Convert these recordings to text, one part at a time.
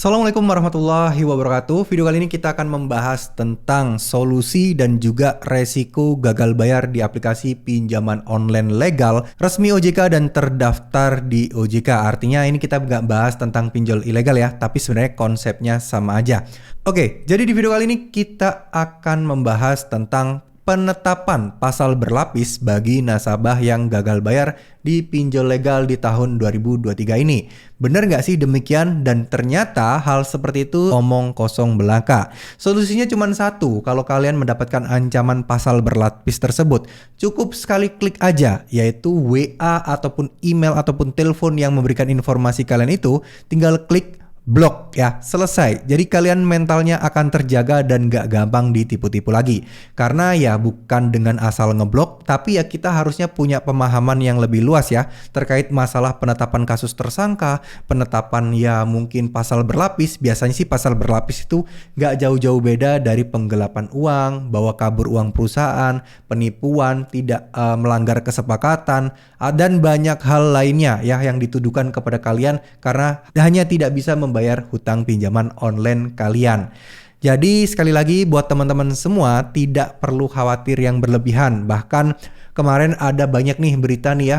Assalamualaikum warahmatullahi wabarakatuh. Video kali ini kita akan membahas tentang solusi dan juga resiko gagal bayar di aplikasi pinjaman online legal resmi OJK dan terdaftar di OJK. Artinya ini kita nggak bahas tentang pinjol ilegal ya, tapi sebenarnya konsepnya sama aja. Oke, jadi di video kali ini kita akan membahas tentang penetapan pasal berlapis bagi nasabah yang gagal bayar di pinjol legal di tahun 2023 ini. Bener nggak sih demikian? Dan ternyata hal seperti itu omong kosong belaka. Solusinya cuma satu, kalau kalian mendapatkan ancaman pasal berlapis tersebut, cukup sekali klik aja, yaitu WA ataupun email ataupun telepon yang memberikan informasi kalian itu, tinggal klik blok ya, selesai. Jadi kalian mentalnya akan terjaga dan gak gampang ditipu-tipu lagi. Karena ya bukan dengan asal ngeblok, tapi ya kita harusnya punya pemahaman yang lebih luas ya terkait masalah penetapan kasus tersangka, penetapan ya mungkin pasal berlapis. Biasanya sih pasal berlapis itu gak jauh-jauh beda dari penggelapan uang, bawa kabur uang perusahaan, penipuan, tidak melanggar kesepakatan, dan banyak hal lainnya ya yang dituduhkan kepada kalian karena hanya tidak bisa membayar hutang pinjaman online kalian. Jadi sekali lagi buat teman-teman semua tidak perlu khawatir yang berlebihan. Bahkan kemarin ada banyak nih berita nih ya,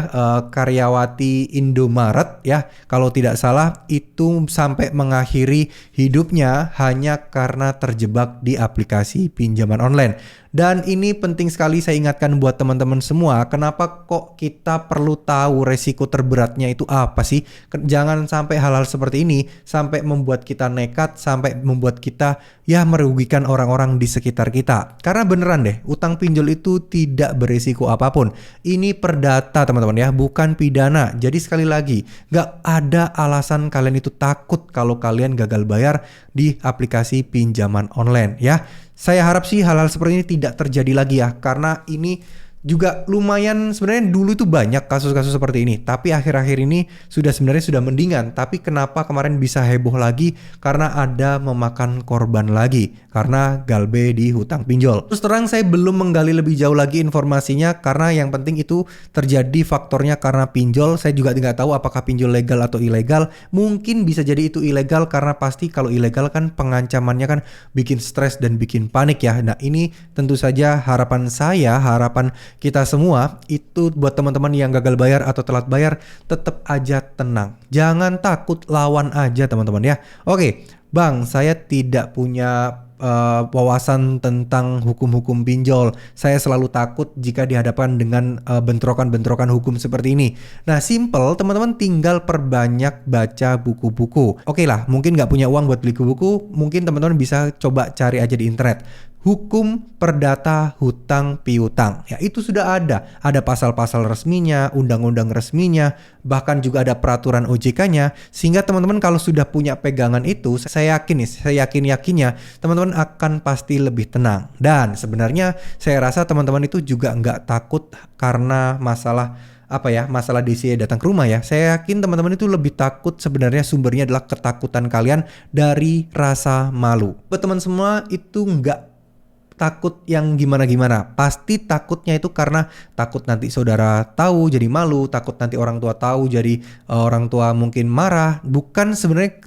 karyawati Indomaret ya, kalau tidak salah itu sampai mengakhiri hidupnya hanya karena terjebak di aplikasi pinjaman online. Dan ini penting sekali saya ingatkan buat teman-teman semua, kenapa kok kita perlu tahu resiko terberatnya itu apa sih? Jangan sampai hal-hal seperti ini sampai membuat kita nekat, sampai membuat kita ya merugikan orang-orang di sekitar kita. Karena beneran deh, utang pinjol itu tidak beresiko apapun. Ini perdata teman-teman ya, bukan pidana. Jadi sekali lagi, gak ada alasan kalian itu takut kalau kalian gagal bayar di aplikasi pinjaman online ya. Saya harap sih hal-hal seperti ini tidak terjadi lagi ya, karena ini juga lumayan sebenarnya dulu itu banyak kasus-kasus seperti ini, tapi akhir-akhir ini sebenarnya sudah mendingan. Tapi kenapa kemarin bisa heboh lagi? Karena ada memakan korban lagi karena galbe di hutang pinjol. Terus terang saya belum menggali lebih jauh lagi informasinya, karena yang penting itu terjadi faktornya karena pinjol. Saya juga tidak tahu apakah pinjol legal atau ilegal. Mungkin bisa jadi itu ilegal, karena pasti kalau ilegal kan pengancamannya kan bikin stres dan bikin panik ya. Nah ini tentu saja harapan saya, harapan kita semua itu buat teman-teman yang gagal bayar atau telat bayar, tetap aja tenang. Jangan takut, lawan aja teman-teman ya. Oke, Bang, saya tidak punya wawasan tentang hukum-hukum pinjol. Saya selalu takut jika dihadapkan dengan bentrokan-bentrokan hukum seperti ini. Nah, simple, teman-teman tinggal perbanyak baca buku-buku. Oke lah, mungkin nggak punya uang buat beli buku, mungkin teman-teman bisa coba cari aja di internet. Hukum perdata hutang piutang. Ya, itu sudah ada pasal-pasal resminya, undang-undang resminya, bahkan juga ada peraturan OJK-nya, sehingga teman-teman kalau sudah punya pegangan itu, saya yakinnya teman-teman akan pasti lebih tenang. Dan sebenarnya saya rasa teman-teman itu juga nggak takut karena masalah masalah DCA datang ke rumah ya. Saya yakin teman-teman itu lebih takut, sebenarnya sumbernya adalah ketakutan kalian dari rasa malu. Buat teman semua itu nggak takut yang gimana-gimana. Pasti takutnya itu karena takut nanti saudara tahu jadi malu, takut nanti orang tua tahu jadi orang tua mungkin marah. Bukan sebenarnya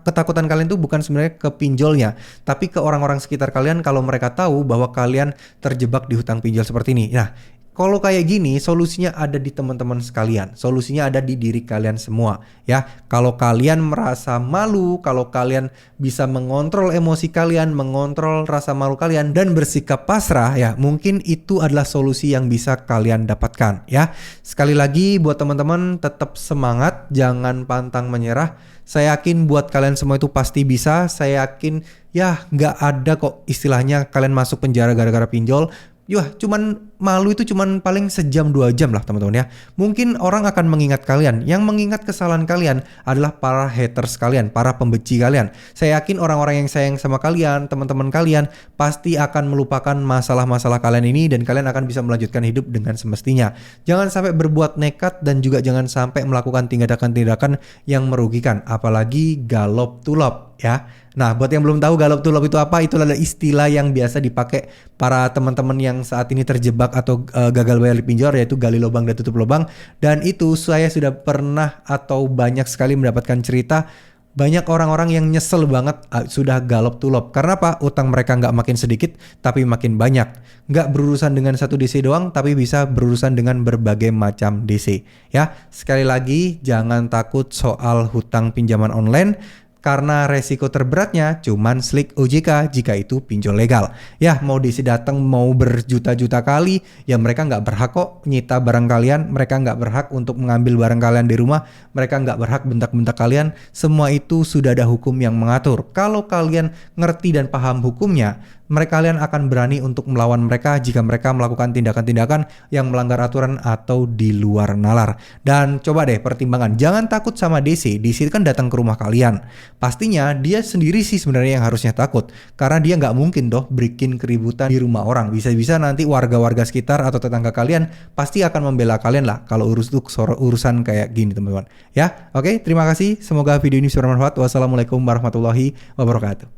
ketakutan kalian itu bukan sebenarnya ke pinjolnya, tapi ke orang-orang sekitar kalian kalau mereka tahu bahwa kalian terjebak di hutang pinjol seperti ini. Nah, kalau kayak gini, solusinya ada di teman-teman sekalian. Solusinya ada di diri kalian semua ya. Kalau kalian merasa malu, kalau kalian bisa mengontrol emosi kalian, mengontrol rasa malu kalian dan bersikap pasrah ya, mungkin itu adalah solusi yang bisa kalian dapatkan ya. Sekali lagi buat teman-teman, tetap semangat, jangan pantang menyerah. Saya yakin buat kalian semua itu pasti bisa. Saya yakin ya nggak ada kok istilahnya kalian masuk penjara gara-gara pinjol. Yah, cuman malu itu cuman paling sejam 2 jam lah teman-teman ya. Mungkin orang akan mengingat kalian. Yang mengingat kesalahan kalian adalah para haters kalian, para pembenci kalian. Saya yakin orang-orang yang sayang sama kalian, teman-teman kalian pasti akan melupakan masalah-masalah kalian ini, dan kalian akan bisa melanjutkan hidup dengan semestinya. Jangan sampai berbuat nekat dan juga jangan sampai melakukan tindakan-tindakan yang merugikan, apalagi galop tulop ya. Nah, buat yang belum tahu galop tulop itu apa, itu adalah istilah yang biasa dipakai para teman-teman yang saat ini terjebak atau gagal bayar di pinjol, yaitu gali lubang dan tutup lubang. Dan itu saya sudah pernah atau banyak sekali mendapatkan cerita Banyak orang-orang yang nyesel banget sudah galop tulop. Karena apa? Utang mereka nggak makin sedikit, tapi makin banyak. Nggak berurusan dengan satu DC doang, tapi bisa berurusan dengan berbagai macam DC. Ya, sekali lagi jangan takut soal hutang pinjaman online. Karena resiko terberatnya cuman slik OJK jika itu pinjol legal. Ya, mau DC datang mau berjuta-juta kali, ya mereka nggak berhak kok nyita barang kalian, mereka nggak berhak untuk mengambil barang kalian di rumah, mereka nggak berhak bentak-bentak kalian, semua itu sudah ada hukum yang mengatur. Kalau kalian ngerti dan paham hukumnya, kalian akan berani untuk melawan mereka jika mereka melakukan tindakan-tindakan yang melanggar aturan atau di luar nalar. Dan coba deh pertimbangan, jangan takut sama DC. DC kan datang ke rumah kalian. Pastinya dia sendiri sih sebenarnya yang harusnya takut, karena dia nggak mungkin doh bikin keributan di rumah orang. Bisa-bisa nanti warga-warga sekitar atau tetangga kalian pasti akan membela kalian lah kalau urusan kayak gini teman-teman. Ya, oke, terima kasih. Semoga video ini bermanfaat. Wassalamualaikum warahmatullahi wabarakatuh.